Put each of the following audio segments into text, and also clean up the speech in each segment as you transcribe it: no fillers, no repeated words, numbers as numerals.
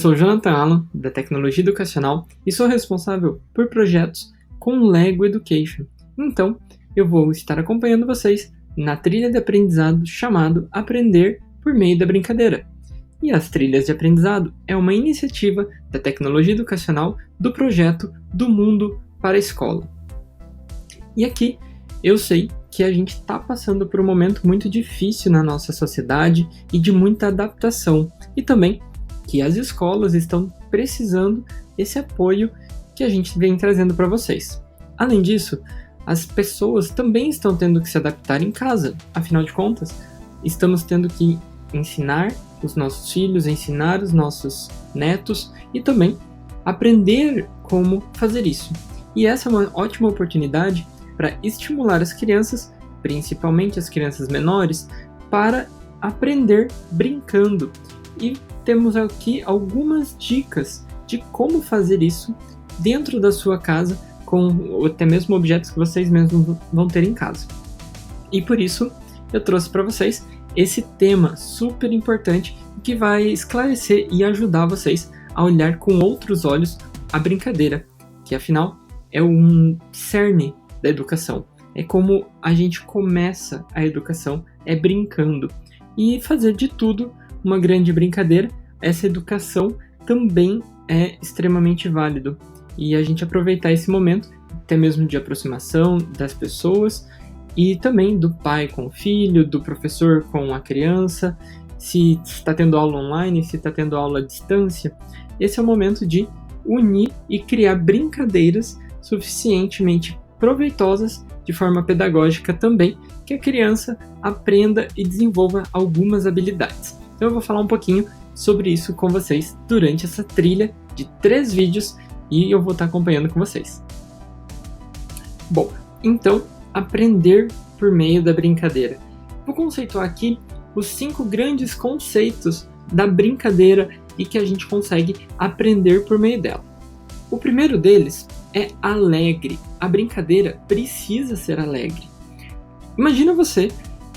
sou Jonathan Allan, da Tecnologia Educacional, e sou responsável por projetos com Lego Education. Então, eu vou estar acompanhando vocês na trilha de aprendizado chamado Aprender por Meio da Brincadeira. E as trilhas de aprendizado é uma iniciativa da Tecnologia Educacional do projeto Do Mundo para a Escola. E aqui eu sei que a gente está passando por um momento muito difícil na nossa sociedade e de muita adaptação, e também que as escolas estão precisando desse apoio que a gente vem trazendo para vocês. Além disso, as pessoas também estão tendo que se adaptar em casa, afinal de contas, estamos tendo que ensinar os nossos filhos, ensinar os nossos netos e também aprender como fazer isso. E essa é uma ótima oportunidade para estimular as crianças, principalmente as crianças menores, para aprender brincando. E temos aqui algumas dicas de como fazer isso dentro da sua casa, com até mesmo objetos que vocês mesmos vão ter em casa. E por isso eu trouxe para vocês esse tema super importante que vai esclarecer e ajudar vocês a olhar com outros olhos a brincadeira, que afinal é um cerne da educação. É como a gente começa a educação, é brincando. E fazer de tudo uma grande brincadeira, essa educação também é extremamente válido. E a gente aproveitar esse momento, até mesmo de aproximação das pessoas, e também do pai com o filho, do professor com a criança, se está tendo aula online, se está tendo aula à distância. Esse é o momento de unir e criar brincadeiras suficientemente proveitosas de forma pedagógica também, que a criança aprenda e desenvolva algumas habilidades. Então eu vou falar um pouquinho sobre isso com vocês durante essa trilha de 3 vídeos e eu vou estar acompanhando com vocês. Bom, então, aprender por meio da brincadeira. Vou conceituar aqui os 5 grandes conceitos da brincadeira e que a gente consegue aprender por meio dela. O primeiro deles é alegre. A brincadeira precisa ser alegre. Imagina você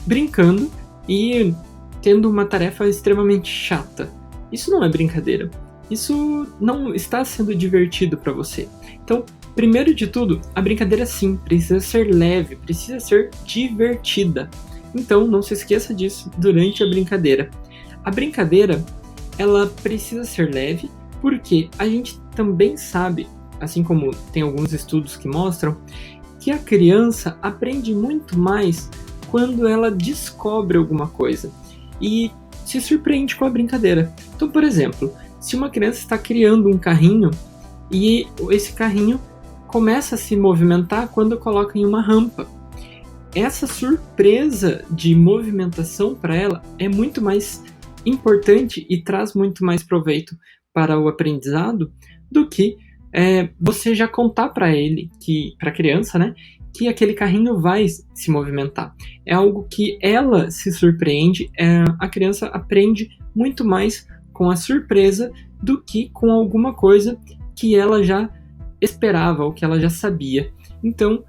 brincando e tendo uma tarefa extremamente chata. Isso não é brincadeira. Isso não está sendo divertido para você. Então, primeiro de tudo, a brincadeira sim precisa ser leve, precisa ser divertida. Então, não se esqueça disso durante a brincadeira. A brincadeira, ela precisa ser leve porque a gente também sabe, assim como tem alguns estudos que mostram, que a criança aprende muito mais quando ela descobre alguma coisa e se surpreende com a brincadeira. Então, por exemplo, se uma criança está criando um carrinho e esse carrinho começa a se movimentar quando coloca em uma rampa, essa surpresa de movimentação para ela é muito mais importante e traz muito mais proveito para o aprendizado do que você já contar para a criança, né, que aquele carrinho vai se movimentar. É algo que ela se surpreende, a criança aprende muito mais com a surpresa do que com alguma coisa que ela já esperava ou que ela já sabia. Então,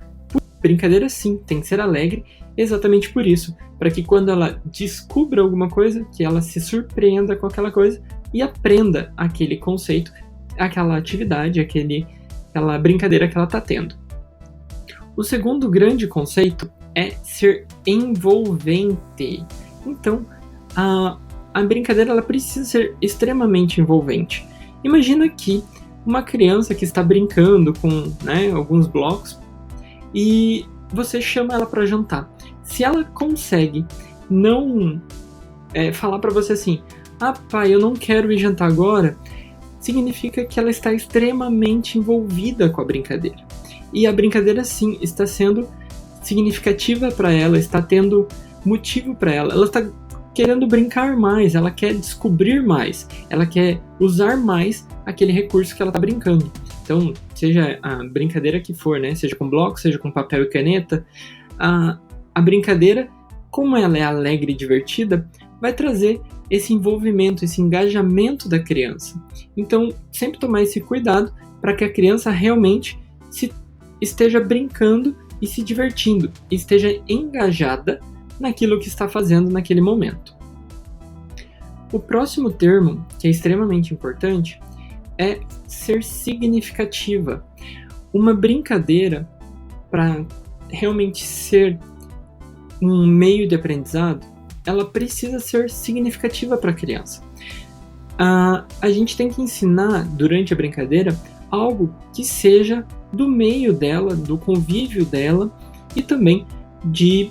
brincadeira sim, tem que ser alegre, exatamente por isso, para que quando ela descubra alguma coisa, que ela se surpreenda com aquela coisa e aprenda aquele conceito, aquela atividade, aquela brincadeira que ela está tendo. O segundo grande conceito é ser envolvente. Então, a brincadeira ela precisa ser extremamente envolvente. Imagina que uma criança que está brincando com alguns blocos e você chama ela para jantar. Se ela consegue não falar para você assim, pai, eu não quero ir jantar agora, significa que ela está extremamente envolvida com a brincadeira. E a brincadeira sim está sendo significativa para ela, está tendo motivo para ela. Ela está querendo brincar mais, ela quer descobrir mais, ela quer usar mais aquele recurso que ela está brincando. Então, seja a brincadeira que for, seja com bloco, seja com papel e caneta, a brincadeira, como ela é alegre e divertida, vai trazer esse envolvimento, esse engajamento da criança. Então, sempre tomar esse cuidado para que a criança realmente esteja brincando e se divertindo, esteja engajada naquilo que está fazendo naquele momento. O próximo termo, que é extremamente importante, é ser significativa. Uma brincadeira, para realmente ser um meio de aprendizado, ela precisa ser significativa para a criança. A gente tem que ensinar, durante a brincadeira, algo que seja do meio dela, do convívio dela, e também de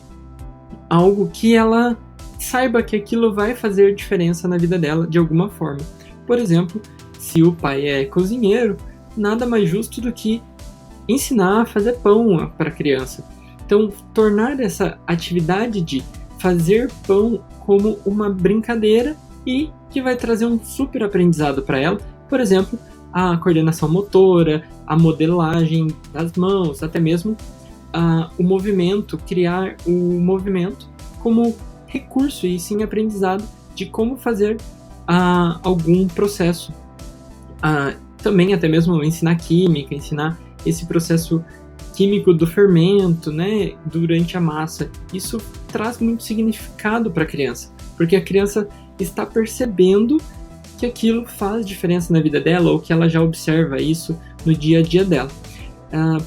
algo que ela saiba que aquilo vai fazer diferença na vida dela de alguma forma. Por exemplo, se o pai é cozinheiro, nada mais justo do que ensinar a fazer pão para a criança. Então, tornar essa atividade de fazer pão como uma brincadeira e que vai trazer um super aprendizado para ela. Por exemplo, a coordenação motora, a modelagem das mãos, até mesmo o movimento, criar o movimento como recurso e sim aprendizado de como fazer algum processo. Também até mesmo ensinar química, ensinar esse processo químico do fermento, né, durante a massa. Isso traz muito significado para a criança, porque a criança está percebendo que aquilo faz diferença na vida dela ou que ela já observa isso no dia a dia dela.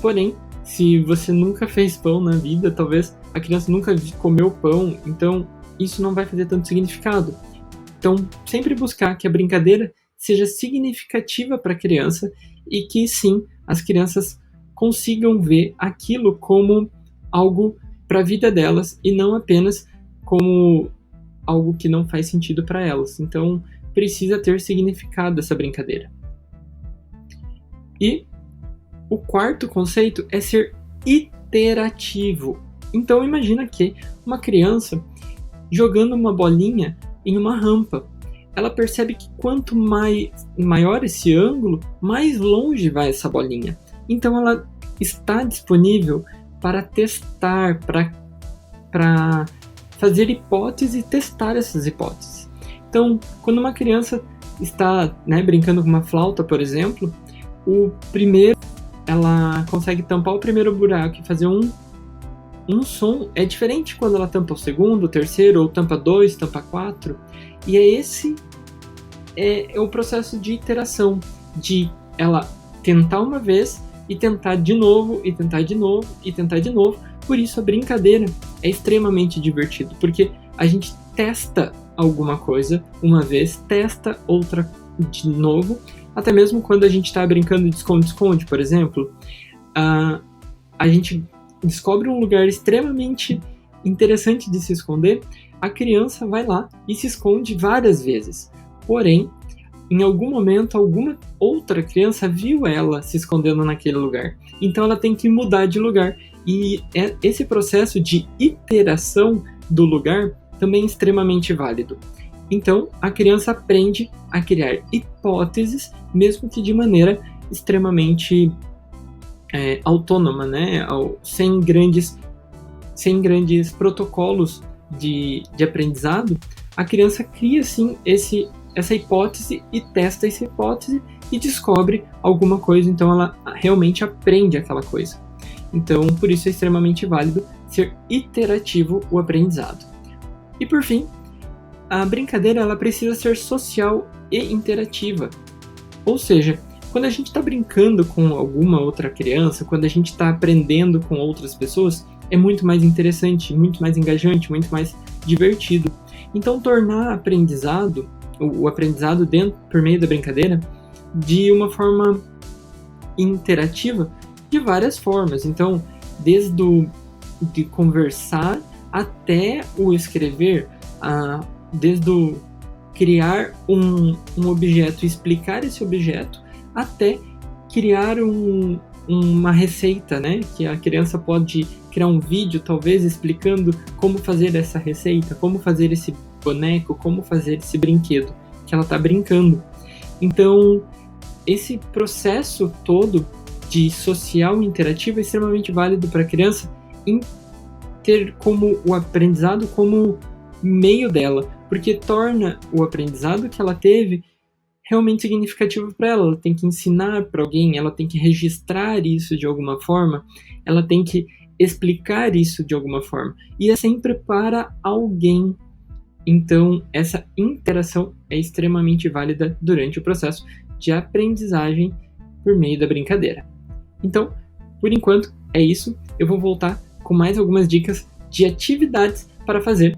Porém, se você nunca fez pão na vida, talvez a criança nunca comeu pão, então isso não vai fazer tanto significado. Então, sempre buscar que a brincadeira seja significativa para a criança e que, sim, as crianças consigam ver aquilo como algo para a vida delas e não apenas como algo que não faz sentido para elas. Então, precisa ter significado essa brincadeira. E o quarto conceito é ser iterativo. Então, imagina que uma criança jogando uma bolinha em uma rampa, ela percebe que quanto maior esse ângulo, mais longe vai essa bolinha. Então ela está disponível para testar, para fazer hipóteses e testar essas hipóteses. Então, quando uma criança está, brincando com uma flauta, por exemplo, ela consegue tampar o primeiro buraco e fazer um som. É diferente quando ela tampa o segundo, o terceiro, ou tampa 2, tampa 4. E esse é o processo de iteração, de ela tentar uma vez e tentar de novo, e tentar de novo, e tentar de novo. Por isso a brincadeira é extremamente divertido, porque a gente testa alguma coisa uma vez, testa outra de novo, até mesmo quando a gente está brincando de esconde-esconde, por exemplo, a gente descobre um lugar extremamente interessante de se esconder, a criança vai lá e se esconde várias vezes. Porém, em algum momento, alguma outra criança viu ela se escondendo naquele lugar. Então ela tem que mudar de lugar. E esse processo de iteração do lugar também é extremamente válido. Então, a criança aprende a criar hipóteses, mesmo que de maneira extremamente autônoma, né? Sem grandes protocolos de aprendizado. A criança cria, sim, essa hipótese e testa essa hipótese e descobre alguma coisa, então ela realmente aprende aquela coisa. Então, por isso é extremamente válido ser iterativo o aprendizado. E por fim, a brincadeira ela precisa ser social e interativa. Ou seja, quando a gente está brincando com alguma outra criança, quando a gente está aprendendo com outras pessoas, é muito mais interessante, muito mais engajante, muito mais divertido. Então, tornar o aprendizado por meio da brincadeira de uma forma interativa de várias formas. Então, desde de conversar até o escrever, desde o criar um objeto e explicar esse objeto, até criar uma receita, né? Que a criança pode criar um vídeo, talvez, explicando como fazer essa receita, como fazer esse boneco, como fazer esse brinquedo que ela está brincando. Então, esse processo todo de social e interativo é extremamente válido para a criança ter como o aprendizado como meio dela, porque torna o aprendizado que ela teve realmente significativo para ela. Ela tem que ensinar para alguém, ela tem que registrar isso de alguma forma, ela tem que explicar isso de alguma forma. E é sempre para alguém. Então, essa interação é extremamente válida durante o processo de aprendizagem por meio da brincadeira. Então, por enquanto, é isso. Eu vou voltar com mais algumas dicas de atividades para fazer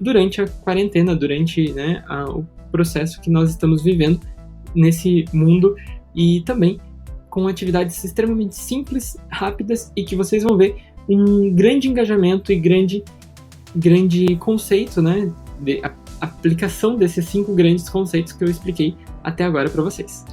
durante a quarentena, durante o processo que nós estamos vivendo nesse mundo, e também com atividades extremamente simples, rápidas, e que vocês vão ver um grande engajamento e grande conceito, de aplicação desses 5 grandes conceitos que eu expliquei até agora para vocês.